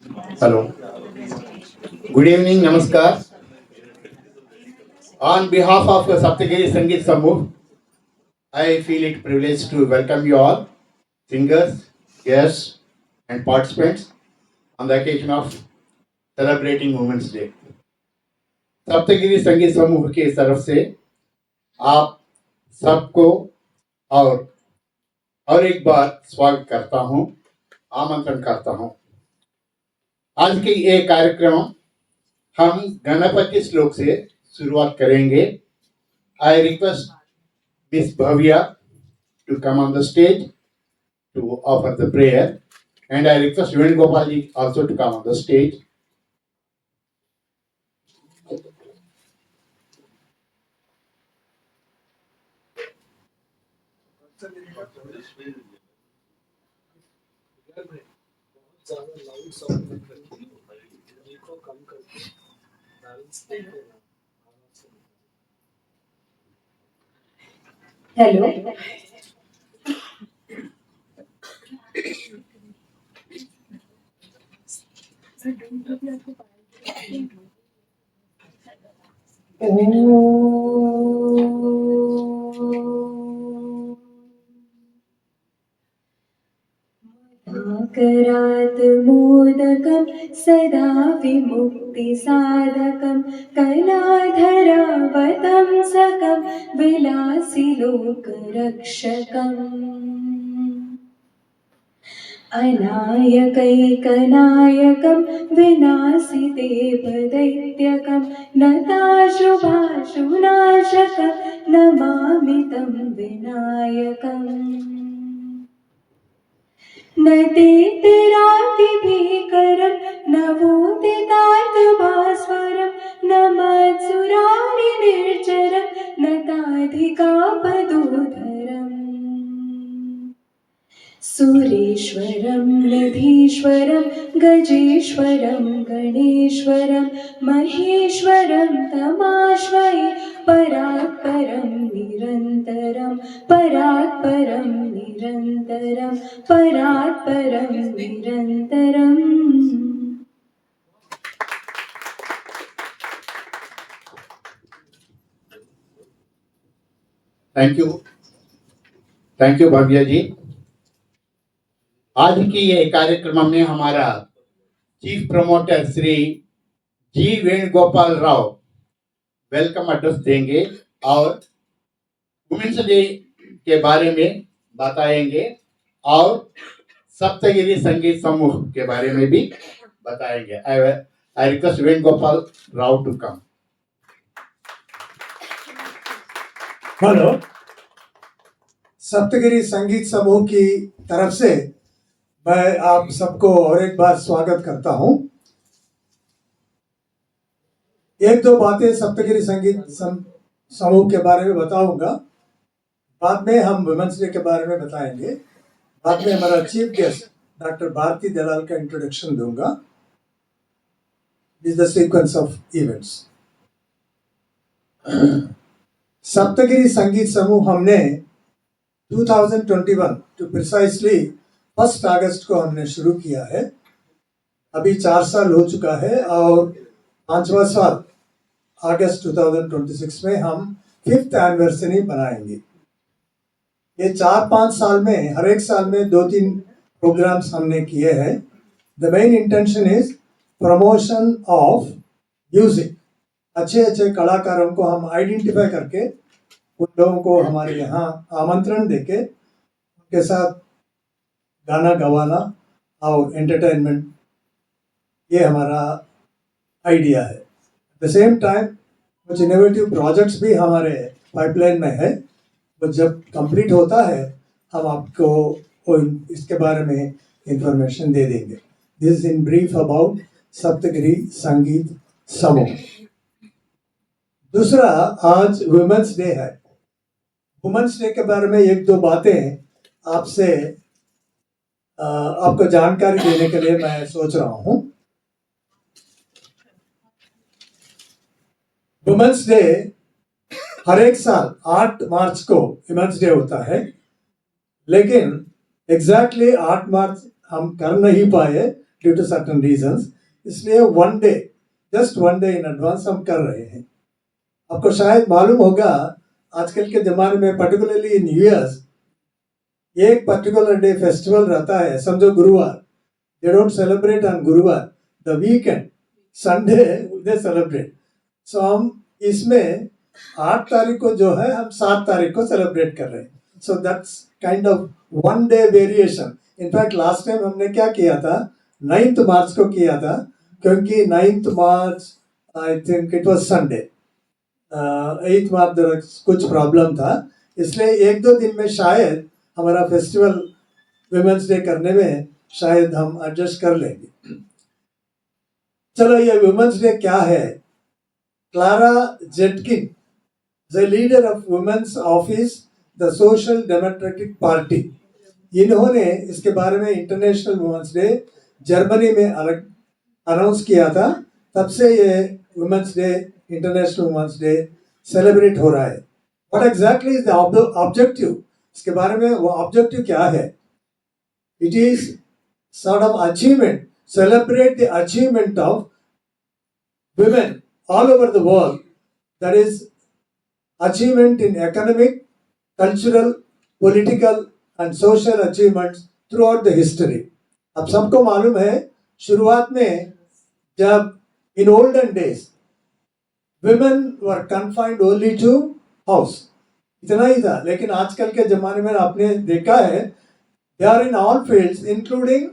Hello. Good evening. Namaskar. On behalf of Saptagiri Sangeet Samooh, I feel it privileged to welcome you all, singers, guests, and participants on the occasion of celebrating Women's Day. Saptagiri Sangeet Samooh की तरफ से आप सबको और और एक बार स्वागत करता हूं, आमंत्रण करता हूं। आज के ये कार्यक्रम हम गणपति श्लोक से शुरुआत करेंगे। I request miss Bhavya to come on the stage to offer the prayer, and I request Venugopal ji also to come on the stage. Hello. करात् मोदकं सदा विमुक्तिसाधकं कलाधरावतंसकं विलासिलोकरक्षकम् अनायकैकनायकं विनाशिदेवदैत्यकं नताशुभाशुनाशकं नमामि तं विनायकम् नतेतरातिभीकरं नवोदितार्थभास्वरं नमत्सुरारिनिर्जरं नताधिकापदोधरम् सुरेश्वरं निधीश्वरं गजेश्वरं गणेश्वरं महेश्वरं तमाश्वये परात्परं निरन्तरं परात्परं निरन्तरं परात्परं निरन्तरम्। Thank you भव्या जी। आज की ये कार्यक्रम में हमारा चीफ प्रमोटर श्री जी वेणुगोपाल राव वेलकम एड्रेस देंगे और वुमेन्स डे के बारे में बताएंगे और सप्तगिरी संगीत समूह के बारे में भी बताएंगे। I request Venugopal Rao to come. Hello, Saptagiri Sangeet Samooh की तरफ से मैं आप सबको और एक बार स्वागत करता हूं। एक दो बातें सप्तगिरी संगीत समूह के बारे में बताऊंगा, बाद में हम वुमेन्स डे के बारे में बताएंगे, बाद में हमारा चीफ गेस्ट डॉक्टर भारती दलाल का इंट्रोडक्शन दूंगा। This the sequence of events. Saptagiri Sangeet समूह हमने 2021 टू प्रिसाइसली 1 अगस्त को हमने शुरू किया है। अभी 4 साल हो चुका है और 5वां साल अगस्त 2026 में हम 5th एनिवर्सरी बनाएंगे। ये 4-5 साल में हर एक साल में 2-3 प्रोग्राम्स हमने किए हैं। The main intention is promotion of music. अच्छे अच्छे कलाकारों को हम आइडेंटिफाई करके उन लोगों को हमारे यहाँ आमंत्रण देके उनके साथ गाना गवाना और एंटरटेनमेंट, ये हमारा आइडिया है। एट द सेम टाइम कुछ इनोवेटिव प्रोजेक्ट्स भी हमारे पाइपलाइन में है, तो जब कंप्लीट होता है हम आपको इसके बारे में इंफॉर्मेशन दे देंगे। This in brief about Saptagiri Sangeet समूह। दूसरा, आज वुमेन्स डे है। वुमेन्स डे के बारे में एक दो बातें आपसे आपको जानकारी देने के लिए मैं सोच रहा हूं। वुमेन्स डे हर एक साल 8 मार्च को वुमेन्स डे होता है, लेकिन एग्जैक्टली 8 मार्च हम कर नहीं पाए ड्यू टू सर्टन रीजंस, इसलिए one day, just one day in advance हम कर रहे हैं। आपको शायद मालूम होगा आजकल के ज़माने में पर्टिकुलरली इन यूएस एक पर्टिकुलर डे फेस्टिवल रहता है, समझो गुरुवार, दे डोंट सेलिब्रेट ऑन गुरुवार, the weekend Sunday they celebrate. So हम इसमें 8 तारीख को जो है हम 7 तारीख को सेलिब्रेट कर रहे हैं। So that's kind of one day variation. In fact last time हमने क्या किया था, 9th मार्च को किया था, क्योंकि 9th March I think it was Sunday, 8th मार्च कुछ प्रॉब्लम था, इसलिए एक दो दिन में शायद हमारा फेस्टिवल विमेंस डे करने में शायद हम एडजस्ट कर लेंगे। चलो, ये वुमेन्स डे क्या है? Clara Zetkin, the leader of women's office the social democratic party, इन्होंने इसके बारे में इंटरनेशनल वुमेन्स डे जर्मनी में अलग अनाउंस किया था। तब से ये women's day, international women's day celebrate हो रहा है। What exactly is the objective? इसके बारे में वो ऑब्जेक्टिव क्या है? It is sort of achievement, celebrate the achievement of women all over the world, that is achievement in economic, cultural, political and social achievements throughout the history. अब सबको मालूम है शुरुआत में जब in olden days women were confined only to house, इतना ही था, लेकिन आजकल के जमाने में आपने देखा है they are in all fields including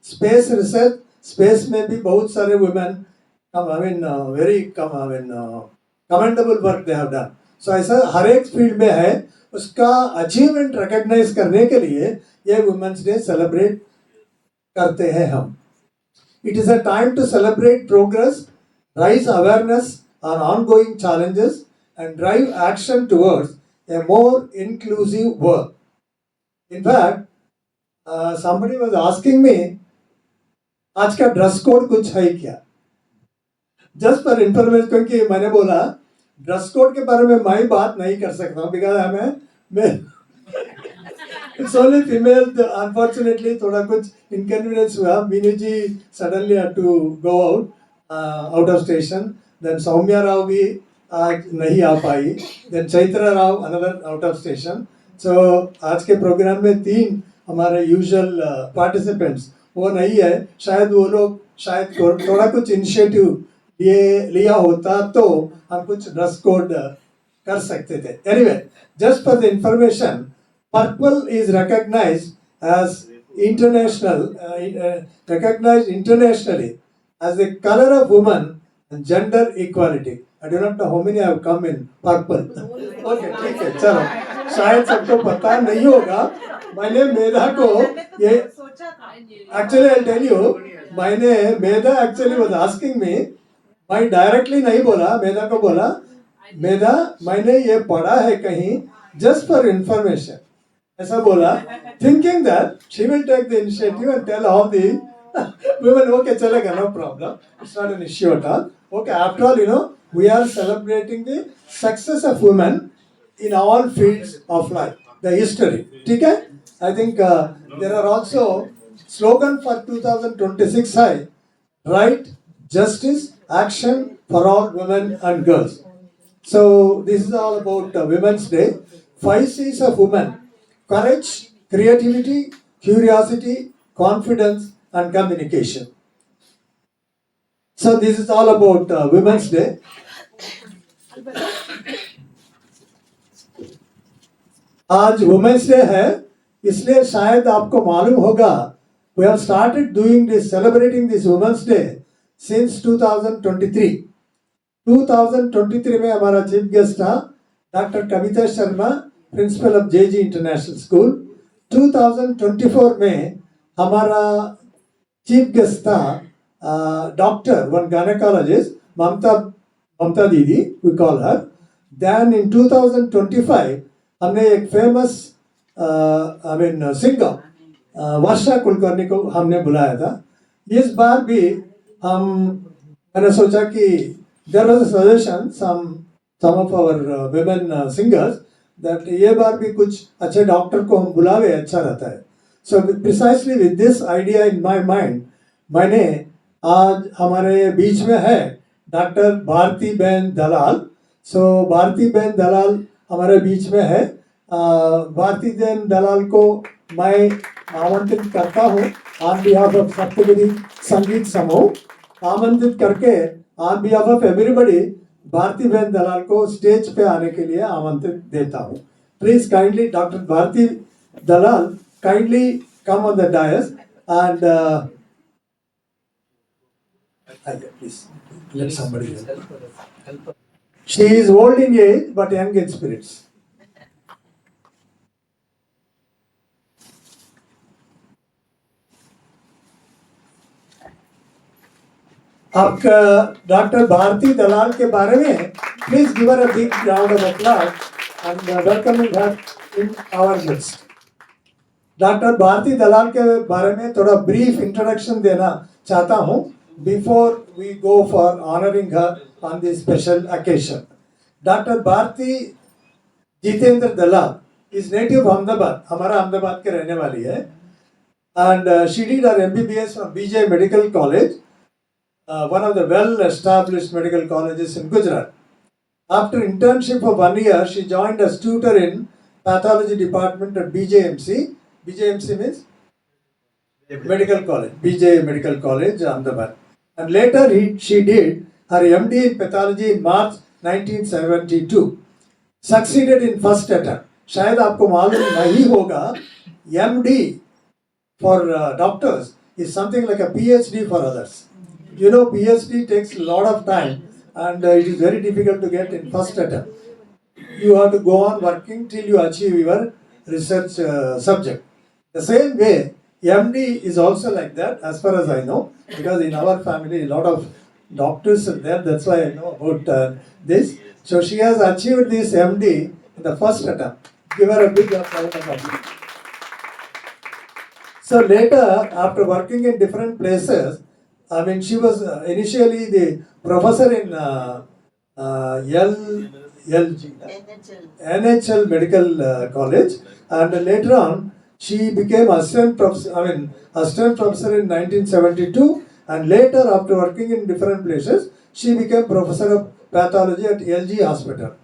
space research, space में भी बहुत सारे women very commendable work they have done. So ऐसा हर एक फील्ड में है, उसका अचीवमेंट रिकॉग्नाइज करने के लिए ये वुमेन्स डे सेलिब्रेट करते हैं हम। It is a time to celebrate progress, raise awareness on ongoing challenges and drive action towards a more inclusive world. In fact, somebody was asking me, आज का dress code कुछ है क्या? Just for information, क्योंकि मैंने बोला dress code के बारे में मैं बात नहीं कर सकता हूँ, बिकॉज मैं इट्स ओनली फीमेल। अनफॉर्चुनेटली थोड़ा कुछ इनकन्वीनियंस हुआ, Meenu ji suddenly had to go out of station, then Saumya Rao भी आज नहीं आ पाई, then Chaitra Rao another out of station. So आज के प्रोग्राम में 3 हमारे यूजुअल पार्टिसिपेंट्स वो नहीं है। शायद वो लोग शायद थोड़ा कुछ इनिशिएटिव ये लिया होता तो हम कुछ ड्रेस कोड कर सकते थे। Anyway, just for the information, purple is recognized as recognized internationally as the color of woman and gender equality. I do not know how many have come in purple. Okay, ठीक है, चलो, शायद सबको पता नहीं होगा। मैंने मेधा को ये एक्चुअली आई टेल यू, मैंने मेधा एक्चुअली वाज आस्किंग मी, मैं डायरेक्टली नहीं बोला, मेधा को बोला, मेधा मैंने ये पढ़ा है कहीं, जस्ट फॉर इंफॉर्मेशन ऐसा बोला, thinking that she will take the initiative and tell how the women. Okay, चलेगा, no problem, it's not an issue at all. Okay, after all, we are celebrating the success of women in all fields of life, the history. ठीक है? I think there are also slogan for 2026 है, right, justice, action for all women and girls. So this is all about Women's Day. 5 C's of women: courage, creativity, curiosity, confidence and communication. So this is all about Women's Day. आज women's day है, इसलिए शायद आपको मालूम होगा we have started doing this, celebrating this Women's Day since 2023. 2023 में हमारा chief guest था doctor Kavita Sharma, principal of JG international school. 2024 में हमारा चीफ गेस्ट था doctor, one gynaecologist, Mamta didi, we call her. Then in 2025 हमने एक फेमस सिंगर वर्षा कुलकर्णी को हमने बुलाया था। इस बार भी मैंने सोचा कि there was a suggestion some of our women singers that ये बार भी कुछ अच्छे डॉक्टर को हम बुलावे, अच्छा रहता है। So precisely with this idea in my mind, मैंने आज हमारे बीच में है डॉक्टर भारती बहन दलाल. सो भारती बहन दलाल हमारे बीच में है. भारती बहन दलाल को मैं आमंत्रित करता हूँ on behalf of Saptagiri Sangeet Samooh. आमंत्रित करके on behalf of everybody Bharti बहन दलाल को स्टेज पे आने के लिए आमंत्रित देता हूँ. Please kindly doctor Bharti Dalal kindly come on the dais and please let somebody help. She is old in age but young in spirits. आपका डॉक्टर भारती दलाल के बारे में please give her a big round of applause and welcoming her in our midst. Doctor Bharti Dalal के बारे में थोड़ा brief introduction देना चाहता हूँ before we go for honouring her on this special occasion. Doctor Bharti Jitendra Dalal is native Ahmedabad, हमारा अहमदाबाद के रहने वाली है. And she did her MBBS from BJ medical college, one of the well established medical colleges in Gujarat. After internship of 1 year, she joined as tutor in pathology department at BJMC. BJMC means Medical College, BJ Medical College, Ahmedabad. And later she did her MD in pathology in March 1972. Succeeded in first attempt. शायद आपको मालूम नहीं होगा, MD for doctors is something like a PhD for others. You know, PhD takes a lot of time and it is very difficult to get in first attempt. You have to go on working till you achieve your research subject. The same way, MD is also like that, as far as I know, because in our family a lot of doctors are there. That's why I know about this. So she has achieved this MD in the first attempt. Give her a big applause. So later, after working in different places, I mean, she was initially the professor in NHL Medical College, and later on she became assistant professor in 1972, and later after working in different places, she became professor of pathology at LG Hospital.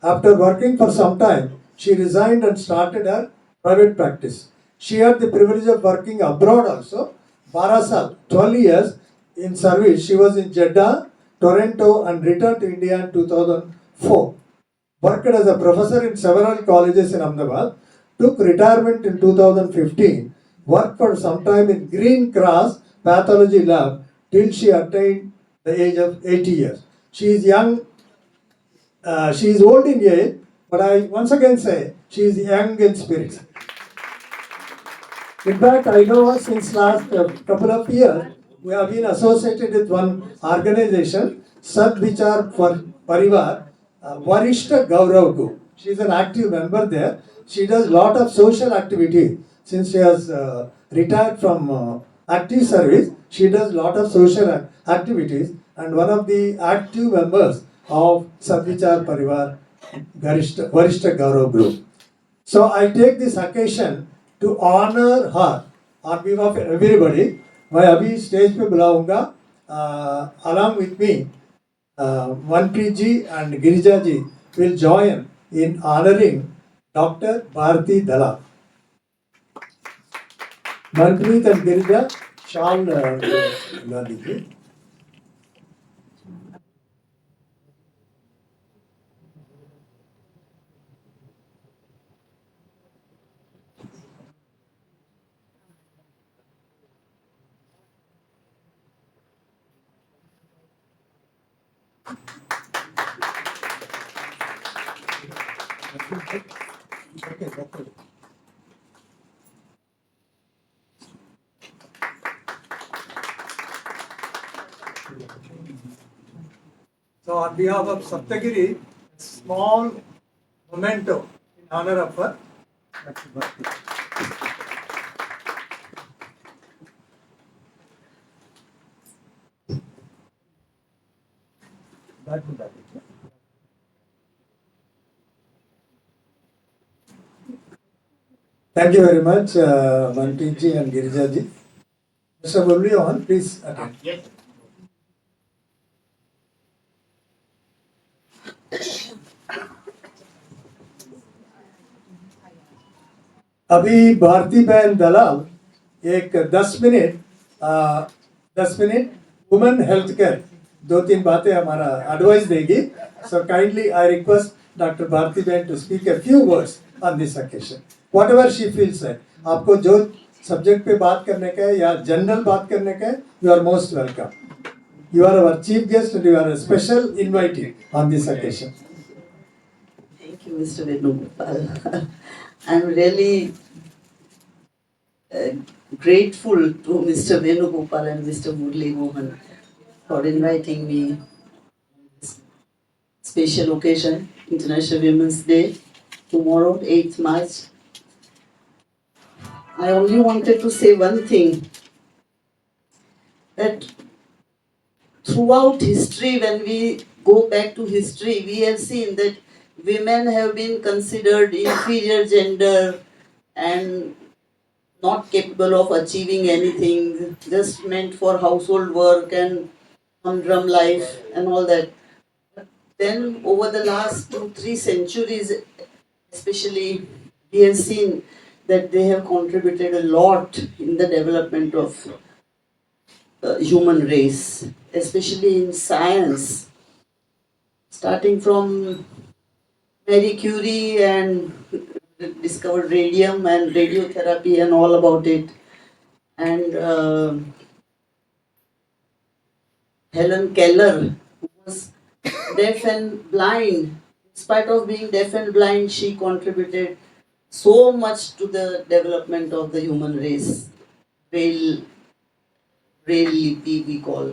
After working for some time, she resigned and started her private practice. She had the privilege of working abroad also. 12 साल, 12 years in service. She was in Jeddah, Toronto, and returned to India in 2004. Worked as a professor in several colleges in Ahmedabad. Took retirement in 2015. Worked for some time in Green Cross Pathology Lab till she attained the age of 80 years. She is young. She is old in age, but I once again say she is young in spirit. In fact, I know her since last couple of years. We have been associated with one organization, Sadvichar Parivar, Varishta Gaurav Group. She is an active member there. She does lot of social activity. Since she has retired from active service, she does lot of social activities, and one of the active members of Sadvichar Parivar, Varishta Gaurav Group. So I take this occasion to honor her on behalf of everybody. मैं अभी stage पे बुलाऊंगा along with me Manpreet ji and Girija ji will join in honoring Dr. Bharati Dalal. Manpreet and Girija shall ला दीजिए. So on behalf of Saptagiri, a small memento in honor of her. Thank you very much, Manpreet ji and Girija ji. Mr. Murli Mohan, please attend. Yes. अभी भारती बहन दलाल एक 10 minute women health care 2-3 बातें हमारा advice देगी. So kindly I request doctor Bharti बहन to speak a few words on this occasion. Whatever she feels है, आपको जो सब्जेक्ट पे बात करने का है या जनरल बात करने का है, you are most welcome. You are our chief guest and you are a special invitee on this occasion. Thank you, Mr. Venugopal. I'm really grateful to Mr. Venugopal and Mr. Murli Mohan for inviting me this special occasion, International Women's Day, tomorrow, 8th March. I only wanted to say one thing, that throughout history, when we go back to history, we have seen that women have been considered inferior gender and not capable of achieving anything, just meant for household work and humdrum life and all that. But then, over the last 2-3 centuries, especially, we have seen that they have contributed a lot in the development of human race, especially in science, starting from Marie Curie and discovered radium and radiotherapy and all about it, and Helen Keller, who was deaf and blind. In spite of being deaf and blind, she contributed so much to the development of the human race. Braille lipi we call.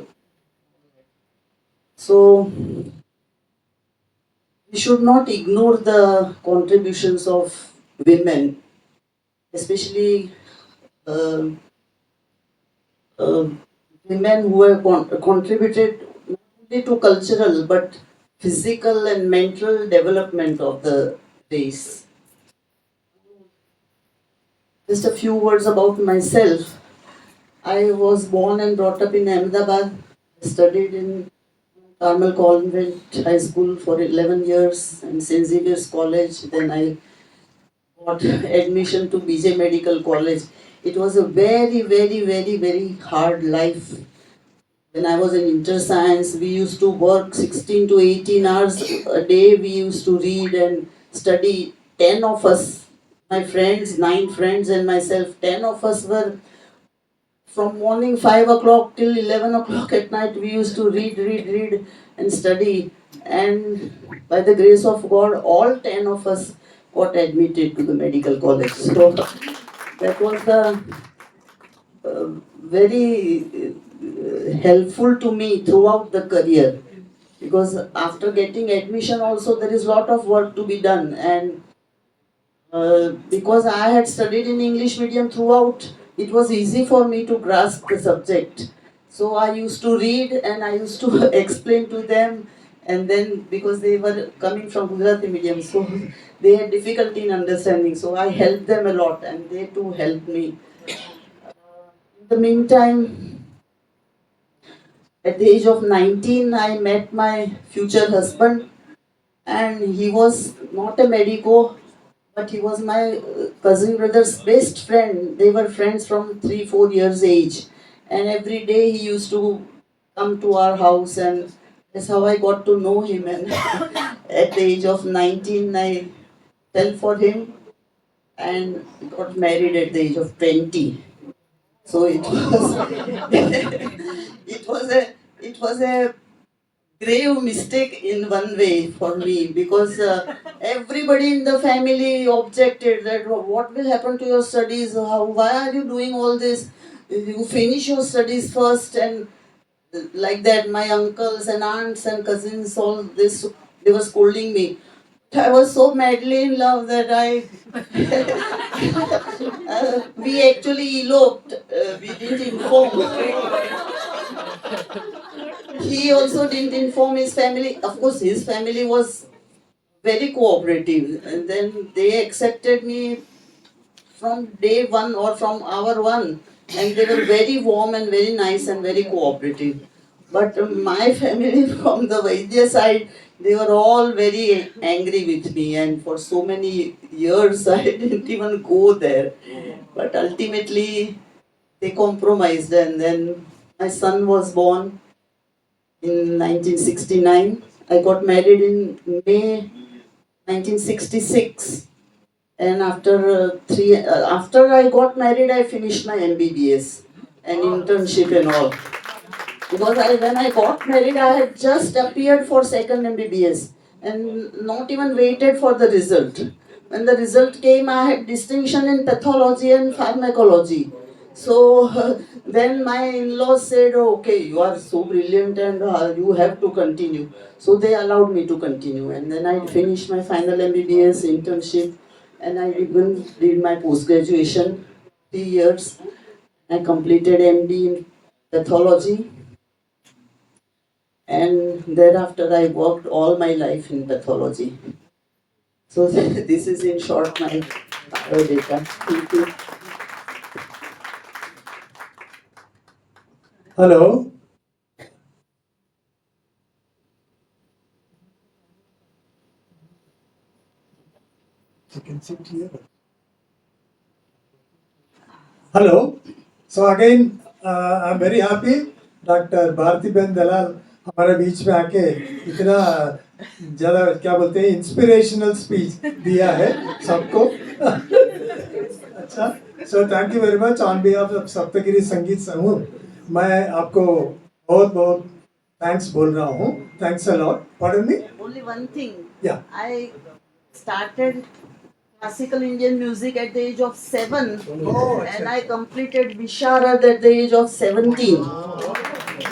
So we should not ignore the contributions of women, especially women who have contributed not only to cultural but physical and mental development of the race. Just a few words about myself. I was born and brought up in Ahmedabad. I studied in Carmel Convent High School for 11 years and St. Xavier's College. Then I got admission to BJ Medical College. It was a very, very, very, very hard life. When I was in inter-science, we used to work 16 to 18 hours a day. We used to read and study. 10 of us, my friends, 9 friends and myself, 10 of us were from morning 5 o'clock till 11 o'clock at night. We used to read and study. And by the grace of God, all 10 of us got admitted to the medical college. So that was very helpful to me throughout the career, because after getting admission also there is lot of work to be done, and because I had studied in English medium throughout, it was easy for me to grasp the subject. So I used to read and I used to explain to them, and then because they were coming from Gujarati medium, so they had difficulty in understanding. So I helped them a lot and they too helped me. In the meantime, at the age of 19, I met my future husband, and he was not a medico, but he was my cousin brother's best friend. They were friends from 3-4 years age, and every day he used to come to our house, and that's how I got to know him. And at the age of 19, I fell for him and got married at the age of 20. So it was it was a grave mistake in one way for me, because everybody in the family objected that what will happen to your studies, why are you doing all this, you finish your studies first, and like that my uncles and aunts and cousins, all this, they were scolding me. I was so madly in love that I we actually eloped. We didn't inform. He also didn't inform his family. Of course, his family was very cooperative, and then they accepted me from day one or from hour one, and they were very warm and very nice and very cooperative. But my family from the Vaidya side, they were all very angry with me, and for so many years I didn't even go there. But ultimately, they compromised, and then my son was born in 1969. I got married in May 1966, and after I got married, I finished my MBBS and internship and all. Because when I got married, I had just appeared for second MBBS and not even waited for the result. When the result came, I had distinction in pathology and pharmacology. So then my in-laws said, "Oh, okay, you are so brilliant and you have to continue." So they allowed me to continue, and then I finished my final MBBS internship, and I even did my post-graduation 3 years. I completed MD in pathology, and thereafter I worked all my life in pathology. So this is in short my biodata. Thank you. Hello. You can sit here. Hello. So again, I'm very happy. Doctor Bharti बहन दलाल हमारे बीच में आके इतना ज़्यादा क्या बोलते हैं inspirational speech दिया है सबको अच्छा so thank you very much on behalf of Saptagiri Sangeet समूह मैं आपको बहुत बहुत थैंक्स बोल रहा हूँ thanks a lot pardon me Only one thing. Yeah. I started classical Indian music at the age of 7, and I completed Visharad at the age of 17.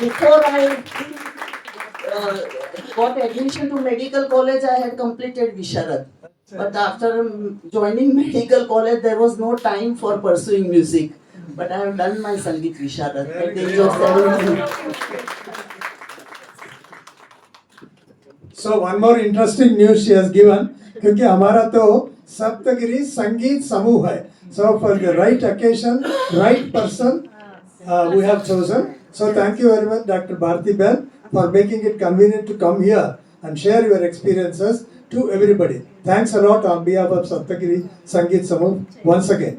Before I got admission to medical college, I had completed Visharad. But after joining medical college, there was no time for pursuing music. But I have done my Sangeet Visharad at the age of 17. So one more interesting news she has given क्योंकि हमारा तो सप्तगिरी संगीत समूह है so for the right occasion right person we have chosen so thank you very much Dr. Bharti Ben for making it convenient to come here and share your experiences to everybody thanks a lot on behalf of Saptagiri Sangeet Samuh once again